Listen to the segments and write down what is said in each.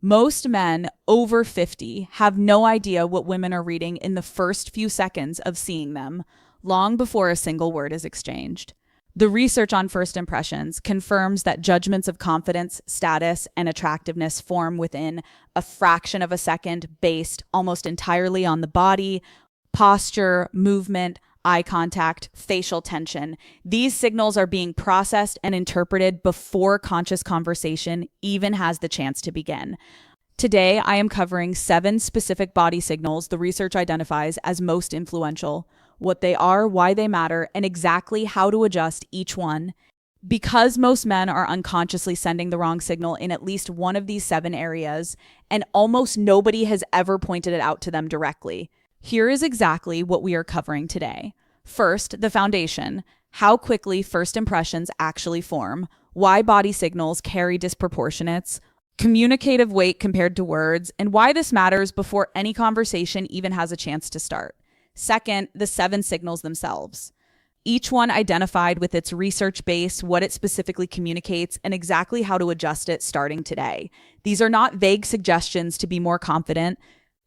Most men over 50 have no idea what women are reading in the first few seconds of seeing them, long before a single word is exchanged. The research on first impressions confirms that judgments of confidence, status, and attractiveness form within a fraction of a second based almost entirely on the body, posture, movement, eye contact, facial tension. These signals are being processed and interpreted before conscious conversation even has the chance to begin. Today, I am covering 7 specific body signals the research identifies as most influential, what they are, why they matter, and exactly how to adjust each one. Because most men are unconsciously sending the wrong signal in at least one of these 7 areas, and almost nobody has ever pointed it out to them directly. Here is exactly what we are covering today. First, the foundation, how quickly first impressions actually form, why body signals carry disproportionates, communicative weight compared to words, and why this matters before any conversation even has a chance to start. Second, the 7 signals themselves. Each one identified with its research base, what it specifically communicates, and exactly how to adjust it starting today. These are not vague suggestions to be more confident.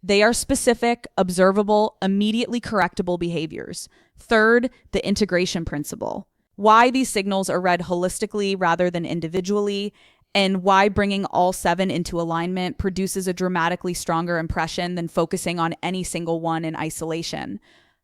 They are specific, observable, immediately correctable behaviors. Third, the integration principle. Why these signals are read holistically rather than individually, and why bringing all 7 into alignment produces a dramatically stronger impression than focusing on any single one in isolation.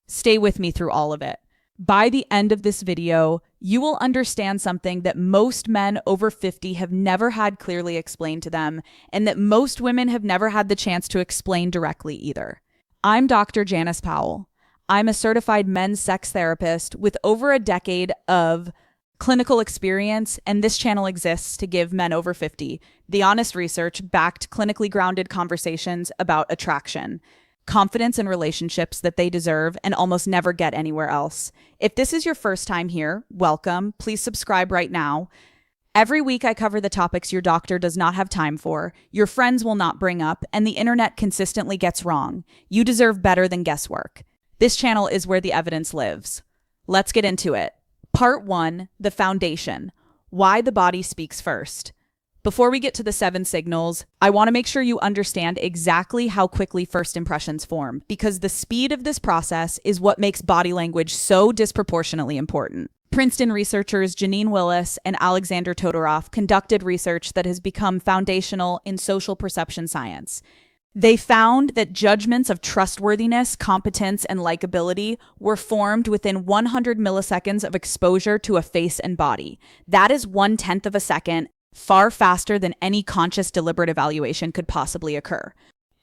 Stay with me through all of it. By the end of this video, you will understand something that most men over 50 have never had clearly explained to them, and that most women have never had the chance to explain directly either. I'm Dr. Janice Powell. I'm a certified men's sex therapist with over a decade of clinical experience, and this channel exists to give men over 50 the honest research-backed, clinically grounded conversations about attraction, confidence in relationships that they deserve and almost never get anywhere else. If this is your first time here, welcome. Please subscribe right now. Every week I cover the topics your doctor does not have time for, your friends will not bring up, and the internet consistently gets wrong. You deserve better than guesswork. This channel is where the evidence lives. Let's get into it. Part 1, the foundation. Why the body speaks first. Before we get to the 7 signals, I want to make sure you understand exactly how quickly first impressions form, because the speed of this process is what makes body language so disproportionately important. Princeton researchers Janine Willis and Alexandra Todorov conducted research that has become foundational in social perception science. They found that judgments of trustworthiness, competence, and likability were formed within 100 milliseconds of exposure to a face and body. That is 1/10 of a second, far faster than any conscious deliberate evaluation could possibly occur.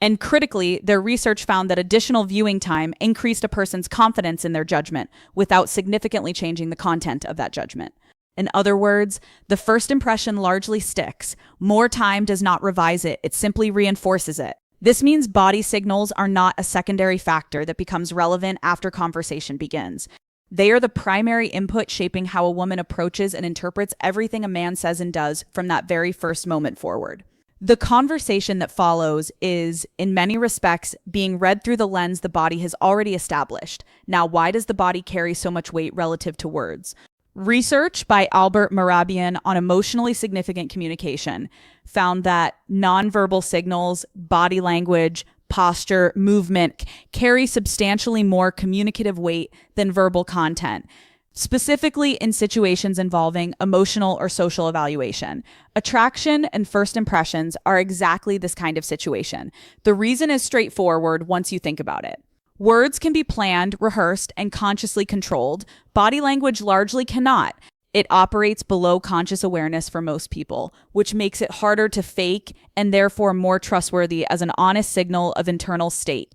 And critically, their research found that additional viewing time increased a person's confidence in their judgment without significantly changing the content of that judgment. In other words, the first impression largely sticks. More time does not revise it, it simply reinforces it. This means body signals are not a secondary factor that becomes relevant after conversation begins. They are the primary input shaping how a woman approaches and interprets everything a man says and does from that very first moment forward. The conversation that follows is, in many respects, being read through the lens the body has already established. Now, why does the body carry so much weight relative to words? Research by Albert Mehrabian on emotionally significant communication found that nonverbal signals, body language, posture, movement carry substantially more communicative weight than verbal content, specifically in situations involving emotional or social evaluation. Attraction and first impressions are exactly this kind of situation. The reason is straightforward once you think about it. Words can be planned, rehearsed, and consciously controlled. Body language largely cannot. It operates below conscious awareness for most people, which makes it harder to fake and therefore more trustworthy as an honest signal of internal state.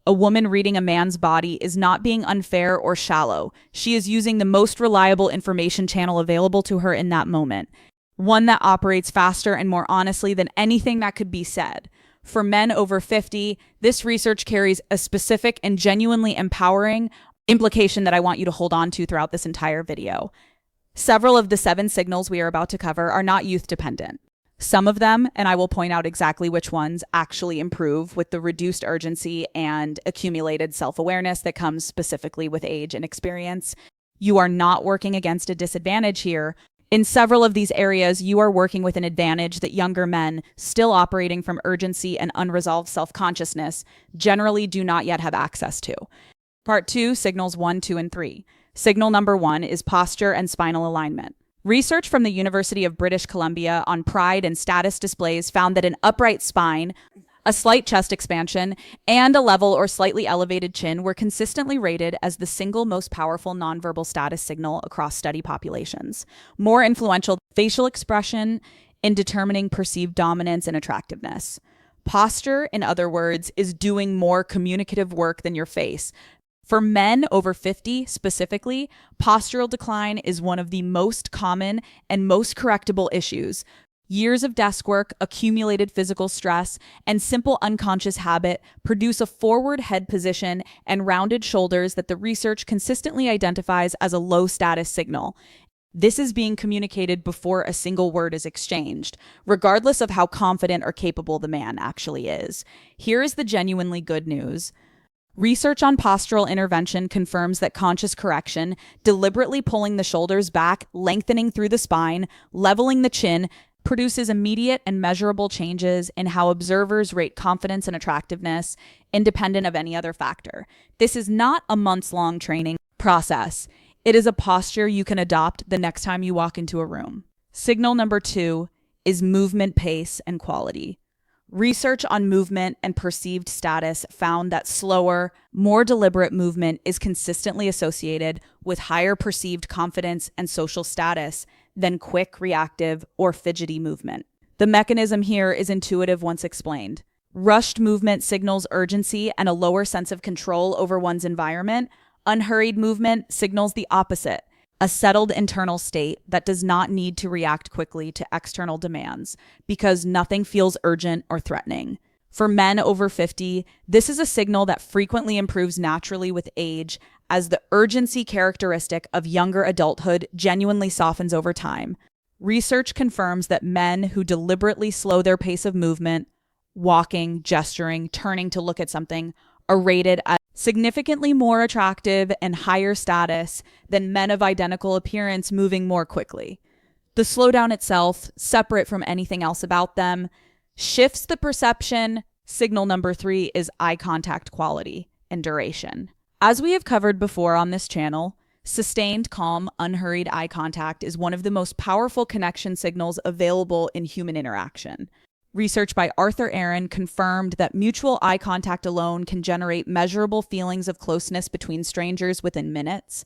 A woman reading a man's body is not being unfair or shallow. She is using the most reliable information channel available to her in that moment, one that operates faster and more honestly than anything that could be said. For men over 50, this research carries a specific and genuinely empowering implication that I want you to hold on to throughout this entire video. Several of the 7 signals we are about to cover are not youth dependent. Some of them, and I will point out exactly which ones, actually improve with the reduced urgency and accumulated self-awareness that comes specifically with age and experience. You are not working against a disadvantage here. In several of these areas, you are working with an advantage that younger men, still operating from urgency and unresolved self-consciousness, generally do not yet have access to. Part 2, signals 1, 2, and 3. Signal number 1 is posture and spinal alignment. Research from the University of British Columbia on pride and status displays found that an upright spine, a slight chest expansion, and a level or slightly elevated chin were consistently rated as the single most powerful nonverbal status signal across study populations. More influential facial expression in determining perceived dominance and attractiveness. Posture, in other words, is doing more communicative work than your face. For men over 50 specifically, postural decline is one of the most common and most correctable issues. Years of desk work, accumulated physical stress, and simple unconscious habit produce a forward head position and rounded shoulders that the research consistently identifies as a low status signal. This is being communicated before a single word is exchanged, regardless of how confident or capable the man actually is. Here is the genuinely good news. Research on postural intervention confirms that conscious correction, deliberately pulling the shoulders back, lengthening through the spine, leveling the chin, produces immediate and measurable changes in how observers rate confidence and attractiveness, independent of any other factor. This is not a months-long training process. It is a posture you can adopt the next time you walk into a room. Signal number 2 is movement pace and quality. Research on movement and perceived status found that slower, more deliberate movement is consistently associated with higher perceived confidence and social status than quick, reactive, or fidgety movement. The mechanism here is intuitive once explained. Rushed movement signals urgency and a lower sense of control over one's environment. Unhurried movement signals the opposite, a settled internal state that does not need to react quickly to external demands because nothing feels urgent or threatening. For men over 50, this is a signal that frequently improves naturally with age, as the urgency characteristic of younger adulthood genuinely softens over time. Research confirms that men who deliberately slow their pace of movement, walking, gesturing, turning to look at something, are rated as significantly more attractive and higher status than men of identical appearance moving more quickly. The slowdown itself, separate from anything else about them, shifts the perception. Signal number 3 is eye contact quality and duration. As we have covered before on this channel, sustained, calm, unhurried eye contact is one of the most powerful connection signals available in human interaction. Research by Arthur Aaron confirmed that mutual eye contact alone can generate measurable feelings of closeness between strangers within minutes.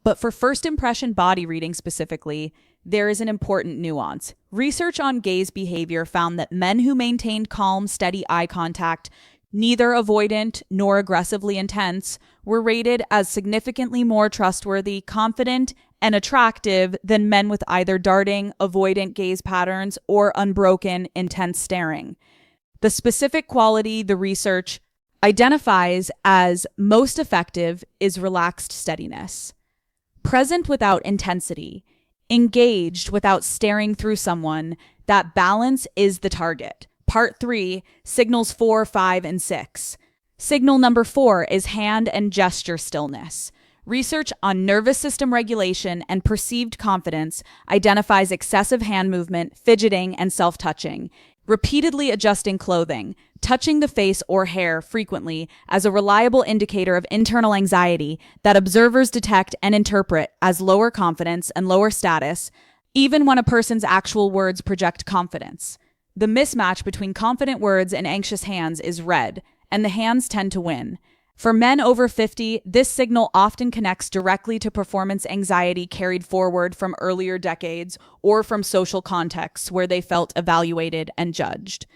But for first impression body reading specifically, there is an important nuance. Research on gaze behavior found that men who maintained calm, steady eye contact, neither avoidant nor aggressively intense, were rated as significantly more trustworthy, confident, and attractive than men with either darting, avoidant gaze patterns or unbroken, intense staring. The specific quality the research identifies as most effective is relaxed steadiness. Present without intensity, engaged without staring through someone, that balance is the target. Part 3, signals 4, 5, and 6. Signal number 4 is hand and gesture stillness. Research on nervous system regulation and perceived confidence identifies excessive hand movement, fidgeting, and self-touching, repeatedly adjusting clothing, touching the face or hair frequently as a reliable indicator of internal anxiety that observers detect and interpret as lower confidence and lower status, even when a person's actual words project confidence. The mismatch between confident words and anxious hands is red, and the hands tend to win. For men over 50, this signal often connects directly to performance anxiety carried forward from earlier decades or from social contexts where they felt evaluated and judged.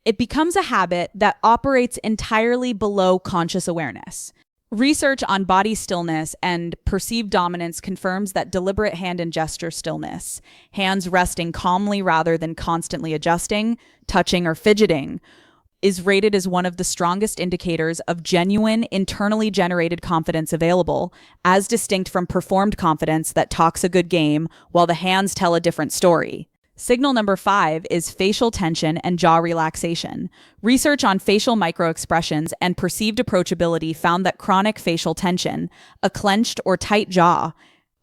It becomes a habit that operates entirely below conscious awareness. Research on body stillness and perceived dominance confirms that deliberate hand and gesture stillness, hands resting calmly rather than constantly adjusting, touching, or fidgeting, is rated as one of the strongest indicators of genuine, internally generated confidence available, as distinct from performed confidence that talks a good game while the hands tell a different story. Signal number 5 is facial tension and jaw relaxation. Research on facial microexpressions and perceived approachability found that chronic facial tension, a clenched or tight jaw,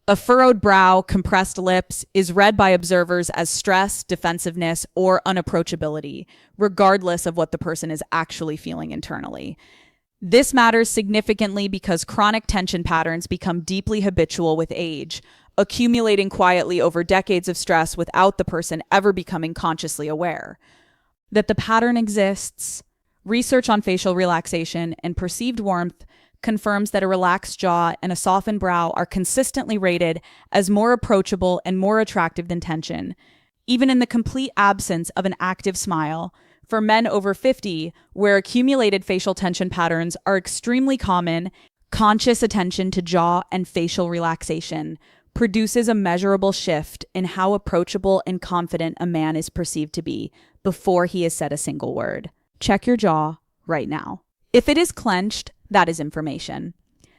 A furrowed brow, compressed lips is read by observers as stress, defensiveness, or unapproachability, regardless of what the person is actually feeling internally. This matters significantly because chronic tension patterns become deeply habitual with age, accumulating quietly over decades of stress without the person ever becoming consciously aware. That the pattern exists, research on facial relaxation and perceived warmth confirms that a relaxed jaw and a softened brow are consistently rated as more approachable and more attractive than tension, even in the complete absence of an active smile. For men over 50, where accumulated facial tension patterns are extremely common, conscious attention to jaw and facial relaxation produces a measurable shift in how approachable and confident a man is perceived to be before he has said a single word. Check your jaw right now. If it is clenched, that is information.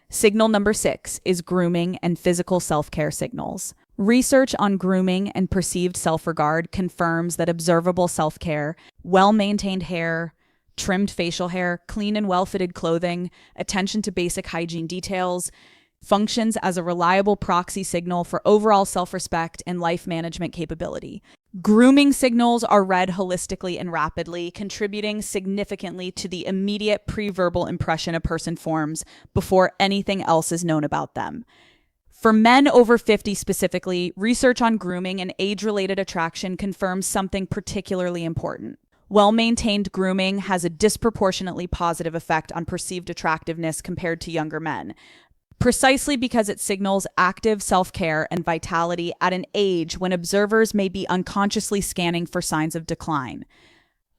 Signal number 6 is grooming and physical self-care signals. Research on grooming and perceived self-regard confirms that observable self-care, well-maintained hair, trimmed facial hair, clean and well-fitted clothing, attention to basic hygiene details, functions as a reliable proxy signal for overall self-respect and life management capability. Grooming signals are read holistically and rapidly, contributing significantly to the immediate pre-verbal impression a person forms before anything else is known about them. For men over 50 specifically, research on grooming and age-related attraction confirms something particularly important. Well-maintained grooming has a disproportionately positive effect on perceived attractiveness compared to younger men, precisely because it signals active self-care and vitality at an age when observers may be unconsciously scanning for signs of decline.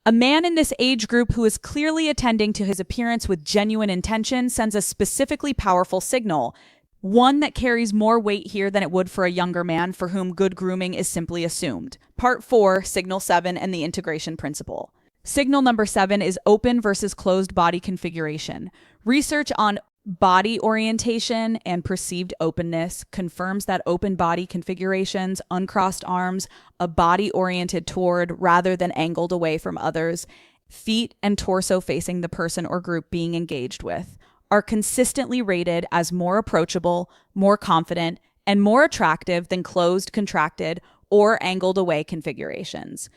A man in this age group who is clearly attending to his appearance with genuine intention sends a specifically powerful signal, one that carries more weight here than it would for a younger man for whom good grooming is simply assumed. Part 4, Signal 7 and the integration principle. Signal number 7 is open versus closed body configuration. Research on body orientation and perceived openness confirms that open body configurations, uncrossed arms, a body oriented toward rather than angled away from others, feet and torso facing the person or group being engaged with, are consistently rated as more approachable, more confident, and more attractive than closed, contracted, or angled away configurations.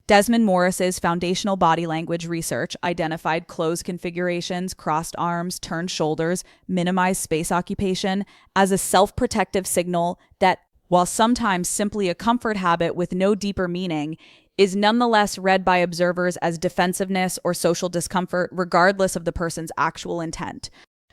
Desmond Morris's foundational body language research identified closed configurations, crossed arms, turned shoulders, minimized space occupation as a self-protective signal that, while sometimes simply a comfort habit with no deeper meaning, is nonetheless read by observers as defensiveness or social discomfort regardless of the person's actual intent.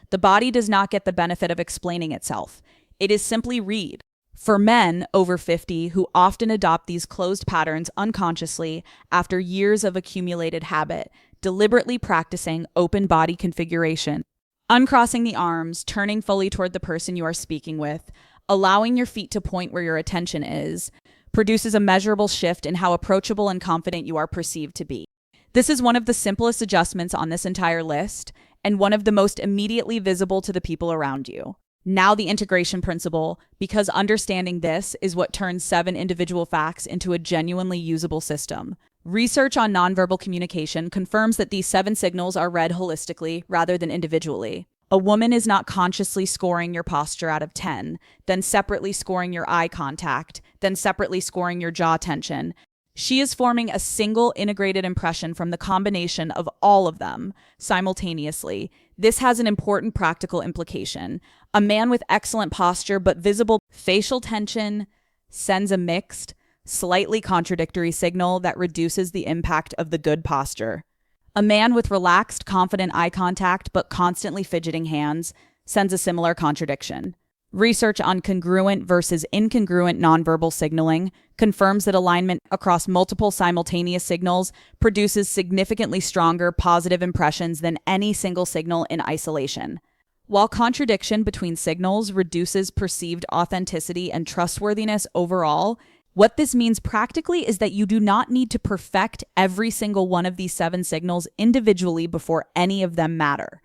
The body does not get the benefit of explaining itself. It is simply read. For men over 50 who often adopt these closed patterns unconsciously after years of accumulated habit, deliberately practicing open body configuration, uncrossing the arms, turning fully toward the person you are speaking with, allowing your feet to point where your attention is, produces a measurable shift in how approachable and confident you are perceived to be. This is one of the simplest adjustments on this entire list and one of the most immediately visible to the people around you. Now the integration principle, because understanding this is what turns 7 individual facts into a genuinely usable system. Research on nonverbal communication confirms that these 7 signals are read holistically rather than individually. A woman is not consciously scoring your posture out of 10, then separately scoring your eye contact, then separately scoring your jaw tension. She is forming a single integrated impression from the combination of all of them simultaneously. This has an important practical implication. A man with excellent posture but visible facial tension sends a mixed, slightly contradictory signal that reduces the impact of the good posture. A man with relaxed, confident eye contact but constantly fidgeting hands sends a similar contradiction. Research on congruent versus incongruent nonverbal signaling confirms that alignment across multiple simultaneous signals produces significantly stronger positive impressions than any single signal in isolation. While contradiction between signals reduces perceived authenticity and trustworthiness overall, what this means practically is that you do not need to perfect every single one of these 7 signals individually before any of them matter.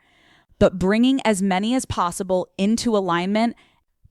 But bringing as many as possible into alignment,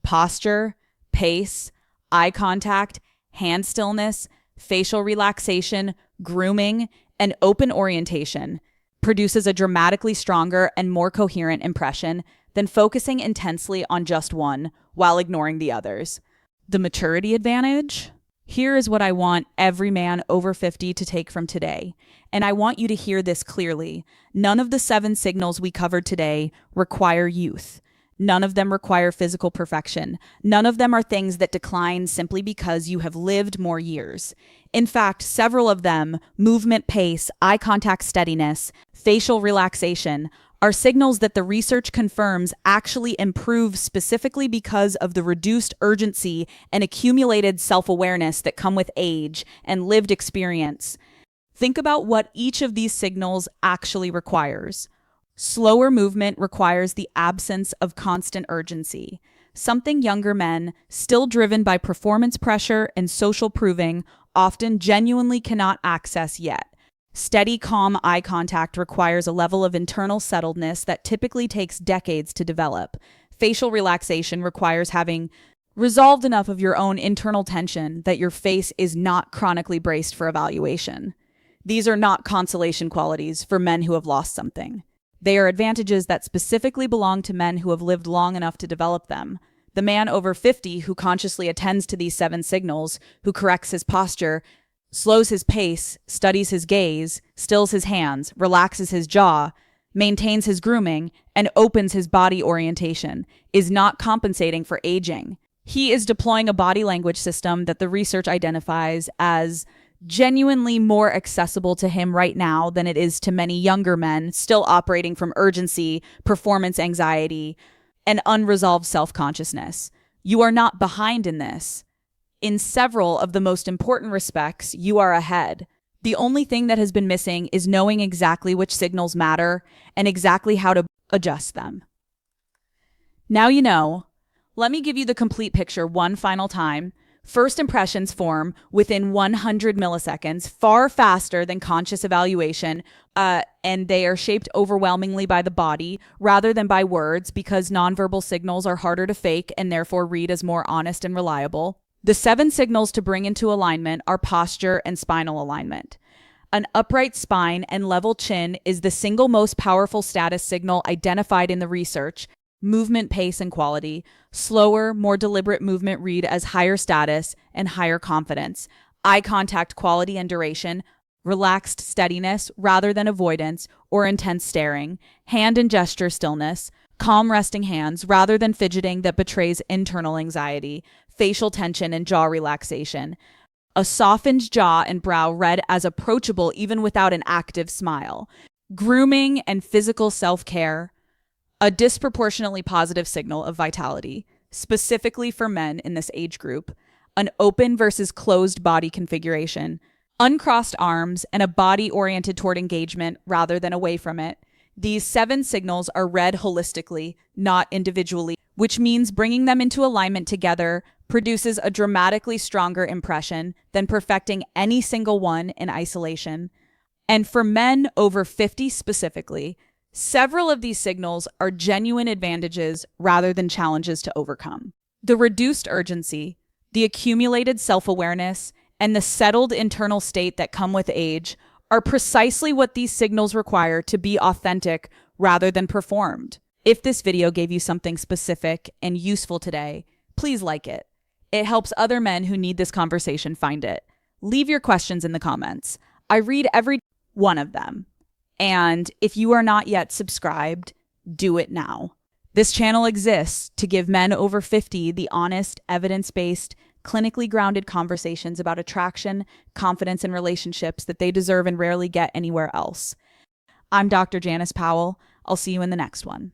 posture, pace, eye contact, hand stillness, facial relaxation, grooming, and open orientation produces a dramatically stronger and more coherent impression, than focusing intensely on just one while ignoring the others. The maturity advantage? Here is what I want every man over 50 to take from today. And I want you to hear this clearly. None of the 7 signals we covered today require youth. None of them require physical perfection. None of them are things that decline simply because you have lived more years. In fact, several of them, movement pace, eye contact steadiness, facial relaxation, are signals that the research confirms actually improve specifically because of the reduced urgency and accumulated self-awareness that come with age and lived experience. Think about what each of these signals actually requires. Slower movement requires the absence of constant urgency, something younger men, still driven by performance pressure and social proving, often genuinely cannot access yet. Steady, calm eye contact requires a level of internal settledness that typically takes decades to develop. Facial relaxation requires having resolved enough of your own internal tension that your face is not chronically braced for evaluation. These are not consolation qualities for men who have lost something. They are advantages that specifically belong to men who have lived long enough to develop them. The man over 50 who consciously attends to these 7 signals, who corrects his posture, slows his pace, studies his gaze, stills his hands, relaxes his jaw, maintains his grooming, and opens his body orientation, is not compensating for aging. He is deploying a body language system that the research identifies as genuinely more accessible to him right now than it is to many younger men still operating from urgency, performance anxiety, and unresolved self-consciousness. You are not behind in this. In several of the most important respects, you are ahead. The only thing that has been missing is knowing exactly which signals matter and exactly how to adjust them. Now you know. Let me give you the complete picture one final time. First impressions form within 100 milliseconds, far faster than conscious evaluation, and they are shaped overwhelmingly by the body rather than by words because nonverbal signals are harder to fake and therefore read as more honest and reliable. The 7 signals to bring into alignment are posture and spinal alignment. An upright spine and level chin is the single most powerful status signal identified in the research. Movement pace and quality. Slower, more deliberate movement read as higher status and higher confidence. Eye contact quality and duration. Relaxed steadiness rather than avoidance or intense staring. Hand and gesture stillness. Calm resting hands rather than fidgeting that betrays internal anxiety. Facial tension and jaw relaxation. A softened jaw and brow read as approachable even without an active smile. Grooming and physical self-care. A disproportionately positive signal of vitality, specifically for men in this age group. An open versus closed body configuration. Uncrossed arms and a body oriented toward engagement rather than away from it. These 7 signals are read holistically, not individually, which means bringing them into alignment together produces a dramatically stronger impression than perfecting any single one in isolation. And for men over 50 specifically, several of these signals are genuine advantages rather than challenges to overcome. The reduced urgency, the accumulated self-awareness, and the settled internal state that come with age are precisely what these signals require to be authentic rather than performed. If this video gave you something specific and useful today, please like it. It helps other men who need this conversation find it. Leave your questions in the comments. I read every one of them. And if you are not yet subscribed, do it now. This channel exists to give men over 50 the honest, evidence-based, clinically grounded conversations about attraction, confidence, and relationships that they deserve and rarely get anywhere else. I'm Dr. Janice Powell. I'll see you in the next one.